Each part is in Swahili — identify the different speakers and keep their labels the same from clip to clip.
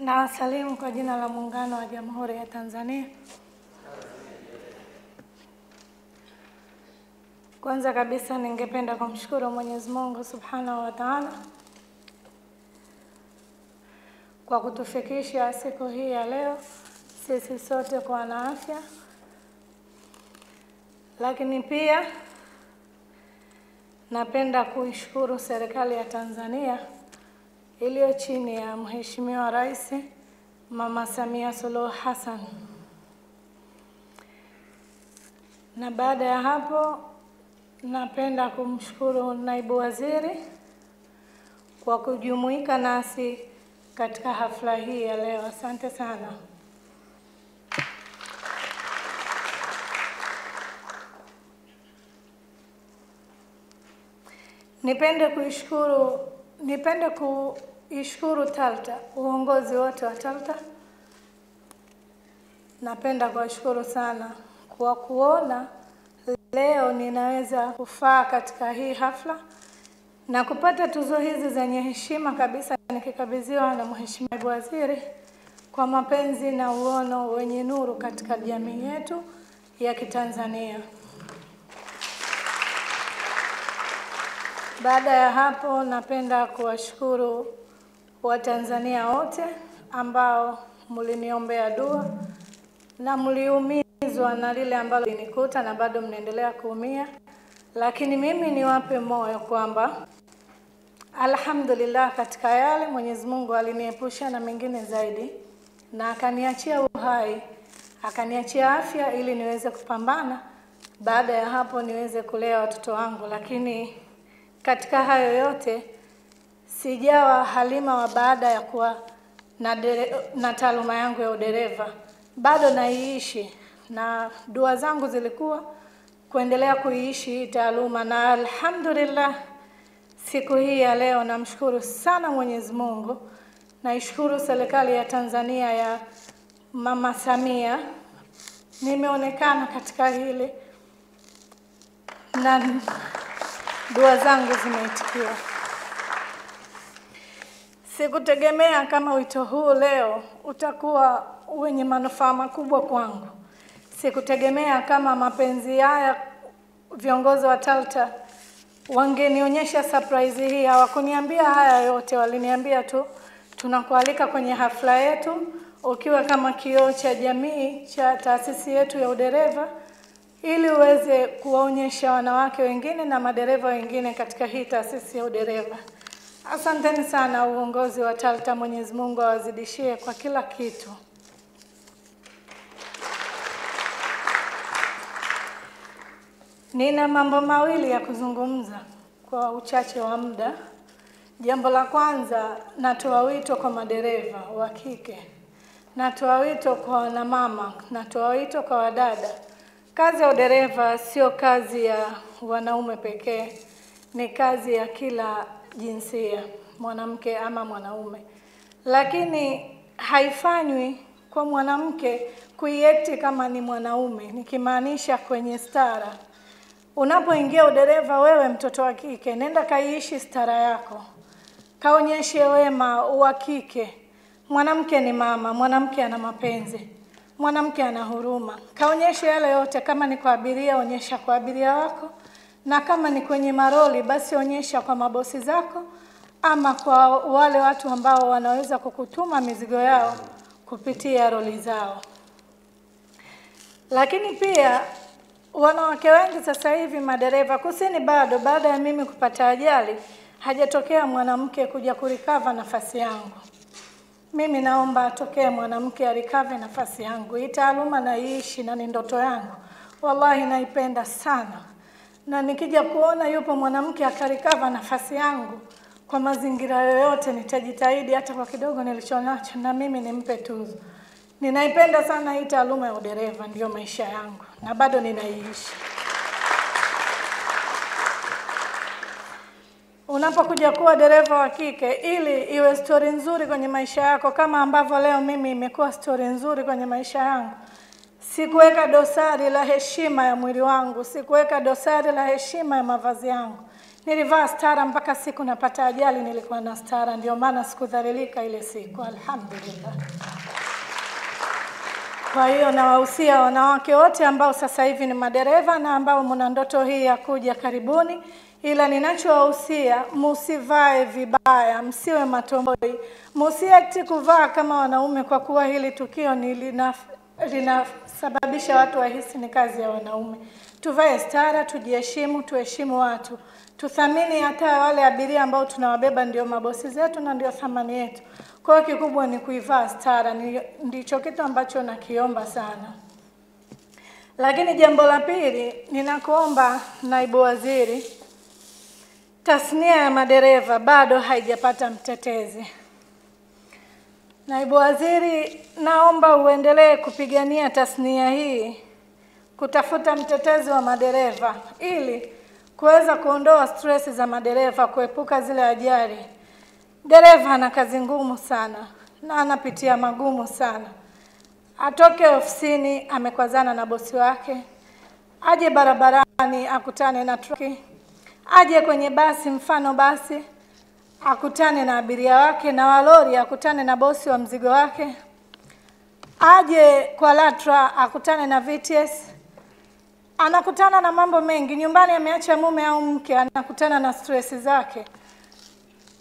Speaker 1: Na wasalimu kwa jina la Muungano wa Jamhuri ya Tanzania. Kwanza kabisa ningependa kumshukuru Mwenyezi Mungu Subhanahu wa Ta'ala kwa kutufikisha siku hii ya leo, sisi sote kwa na afya. Lakini pia napenda kuishukuru serikali ya Tanzania iliyo chini ya Mheshimiwa Rais Mama Samia Suluhu Hassan. Na baada ya hapo napenda kumshukuru Naibu Waziri kwa kujumuika nasi katika hafla hii ya leo. Asante sana. Nipende kuishukuru TALTA, uongozi wote wa TALTA. Napenda kuwashukuru sana kwa kuona leo ninaweza kufaa katika hii hafla na kupata tuzo hizi zenye heshima kabisa, nikikabidhiwa na Mheshimiwa Naibu Waziri kwa mapenzi na uono wenye nuru katika jamii yetu ya Kitanzania. Baada ya hapo napenda kuwashukuru Watanzania wote ambao mliniombea dua na mliumizwa na lile ambalo linikuta na bado mnaendelea kuumia. Lakini mimi niwape moyo kwamba alhamdulillah, katika yale Mwenyezi Mungu aliniepusha na mengine zaidi na akaniachia uhai, akaniachia afya ili niweze kupambana. Baada ya hapo niweze kulea watoto wangu. Lakini katika hayo yote sijawa Halima wa baada ya kuwa na taaluma yangu ya udereva. Bado naiishi na dua zangu zilikuwa kuendelea kuiishi hii taaluma, na alhamdulillah siku hii ya leo namshukuru sana Mwenyezi Mungu. Naishukuru serikali ya Tanzania ya Mama Samia, nimeonekana katika hili na dua zangu zimeitikiwa. Sikutegemea kama wito huu leo utakuwa wenye manufaa makubwa kwangu. Sikutegemea kama mapenzi haya viongozi wa TALTA wangenionyesha surprise hii. Hawakuniambia haya yote, waliniambia tu tunakualika kwenye hafla yetu ukiwa kama kioo cha jamii cha taasisi yetu ya udereva, ili uweze kuwaonyesha wanawake wengine na madereva wengine katika hii taasisi ya udereva. Asanteni sana uongozi wa TALTA, Mwenyezi Mungu awazidishie kwa kila kitu. Nina mambo mawili ya kuzungumza kwa uchache wa muda. Jambo la kwanza, natoa wito kwa madereva wa kike. Natoa wito kwa wanamama, natoa wito kwa wadada. Kazi ya udereva sio kazi ya wanaume pekee, ni kazi ya kila jinsia, mwanamke ama mwanaume. Lakini haifanywi kwa mwanamke kuiekti kama ni mwanaume, nikimaanisha kwenye stara. Unapoingia udereva, wewe mtoto wa kike, nenda kaiishi stara yako. Kaonyeshe wema wa kike. Mwanamke ni mama, mwanamke ana mapenzi, mwanamke ana huruma. Kaonyeshe yale yote. Kama ni kwa abiria, onyesha kwa abiria wako, na kama ni kwenye maroli, basi onyesha kwa mabosi zako ama kwa wale watu ambao wanaweza kukutuma mizigo yao kupitia roli zao. Lakini pia wanawake wengi sasa hivi madereva kusini, bado baada ya mimi kupata ajali hajatokea mwanamke kuja kurikava nafasi yangu. Mimi naomba atokee mwanamke arikave nafasi yangu. Hii taaluma naiishi na ni ndoto yangu. Wallahi naipenda sana. Na nikija kuona yupo mwanamke akarikava nafasi yangu kwa mazingira yoyote, nitajitahidi hata kwa kidogo nilichonacho na mimi nimpe tuzo. Ninaipenda sana hii taaluma ya udereva, ndio maisha yangu na bado ninaiishi. Unapokuja kuwa dereva wa kike, ili iwe story nzuri kwenye maisha yako, kama ambavyo leo mimi imekuwa story nzuri kwenye maisha yangu, sikuweka dosari la heshima ya mwili wangu, sikuweka dosari la heshima ya mavazi yangu. Nilivaa stara mpaka siku napata ajali nilikuwa na stara, ndio maana sikudhalilika ile siku, alhamdulillah. Kwa hiyo nawahusia wanawake wote ambao sasa hivi ni madereva na ambao mna ndoto hii ya kuja karibuni, ila ninachowahusia, msivae vibaya, msiwe matomboi, msiache kuvaa kama wanaume, kwa kuwa hili tukio ni linasababisha watu wahisi ni kazi ya wanaume. Tuvae stara, tujiheshimu, tuheshimu watu. Tuthamini hata wale abiria ambao tunawabeba ndio mabosi zetu na ndio thamani yetu. Kwa hiyo kikubwa ni kuivaa stara, ndicho kitu ambacho nakiomba sana. Lakini jambo la pili, ninakuomba naibu waziri, tasnia ya madereva bado haijapata mtetezi. Naibu waziri, naomba uendelee kupigania tasnia hii, kutafuta mtetezi wa madereva ili kuweza kuondoa stress za madereva, kuepuka zile ajali. Dereva ana kazi ngumu sana na anapitia magumu sana. Atoke ofisini amekwazana na bosi wake, aje barabarani akutane na truki, aje kwenye basi, mfano basi, akutane na abiria wake, na walori akutane na bosi wa mzigo wake, aje kwa LATRA akutane na VTS. Anakutana na mambo mengi. Nyumbani ameacha mume au mke, anakutana na stress zake.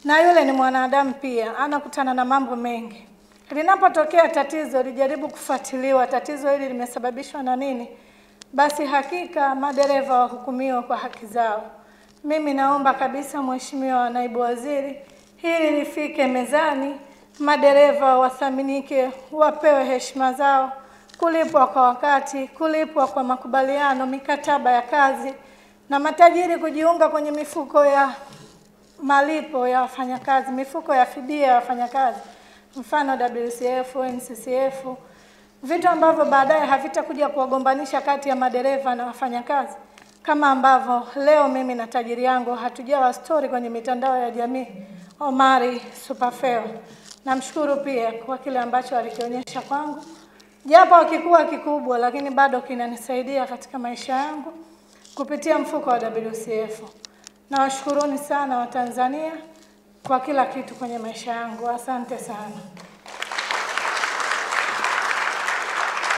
Speaker 1: Na yule ni mwanadamu pia, anakutana na mambo mengi. Linapotokea tatizo, lijaribu kufuatiliwa tatizo hili limesababishwa na nini. Basi hakika madereva wahukumiwa kwa haki zao. Mimi naomba kabisa Mheshimiwa Naibu Waziri, hili lifike mezani, madereva wathaminike, wapewe heshima zao, kulipwa kwa wakati, kulipwa kwa makubaliano, mikataba ya kazi, na matajiri kujiunga kwenye mifuko ya malipo ya wafanyakazi, mifuko ya fidia ya wafanyakazi, mfano WCF, NCCF, vitu ambavyo baadaye havitakuja kuwagombanisha kati ya madereva na wafanyakazi. Kama ambavyo leo mimi na tajiri yangu hatujawa story kwenye mitandao ya jamii, Omari Superfeo. Namshukuru pia kwa kile ambacho alikionyesha kwangu. Japo hakikuwa kikubwa, lakini bado kinanisaidia katika maisha yangu kupitia mfuko wa WCF. Nawashukuruni sana Watanzania kwa kila kitu kwenye maisha yangu. Asante sana.